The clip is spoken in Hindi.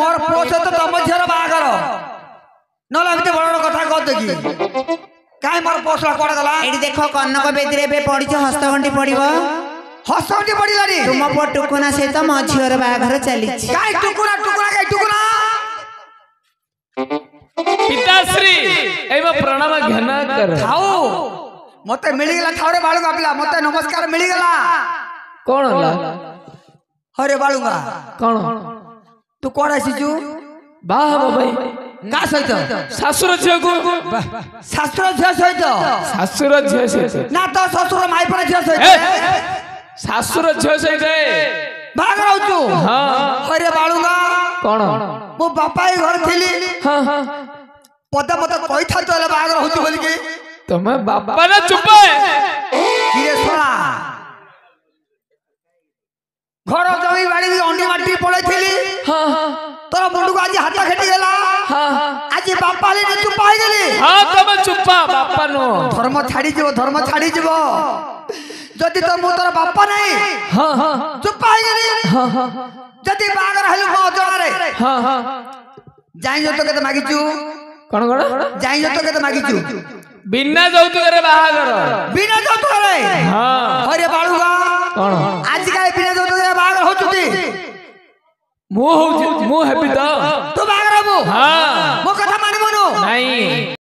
मोर पुओ सहित तुम झीर बागर ना बड़ कथा कह देखी कहीं मोर पोसला कौन गला एडी देखो कनक बेदी रे पड़ी हस्तगंठी पड़ो हस्तगंठी पड़लानी तुम पुओ टुकुना सहित मो झीर बागर चली कहीं टुकुना टुकुना कहीं टुकुना पिताश्री एबा प्रणाम घना कर थाओ मते मिली गला थारे बाळुगा पिला मते नमस्कार मिली गला कौन होला अरे बाळुगा कौन तू कोन आसीजु बाह भाई का सहित शाशुर झियो को शास्त्र झियो सहित शाशुर झियो सहित ना तो ससुर माई पर झियो सहित शाशुर झियो सहित भाग रहउछु हां अरे बाळुगा कौन मो बापाई घर थिली हां हां पता पता कहि था तो भाग रहउछु बोल के तुम बापा ना चुप किरे सोना घर जमी बाड़ी भी अंडी माटी पड़े थिली हां हां तोरा मुंडू आज हाथ खेटी गेला हां हां आज बापा ले चुप पाई गेली हां तुम चुप्पा बापा नो धर्म छाड़ी जीवो जदि तो मो तोर बापा नहीं हां हां चुप पाई गेली हां हां जदि बागर हलु मो जणारे हां हां जाई जो तो केते मागिचू कौन कौन जाई जो तो केते मागिचू बिना যৌতুক रे बाहागर बिना যৌতুক रे हां अरे बाळुगा कौन आज का बिना যৌতুক रे बागर होचुती मु हेबी तो तू बागर हबो हां मो कथा मानिबो नो नहीं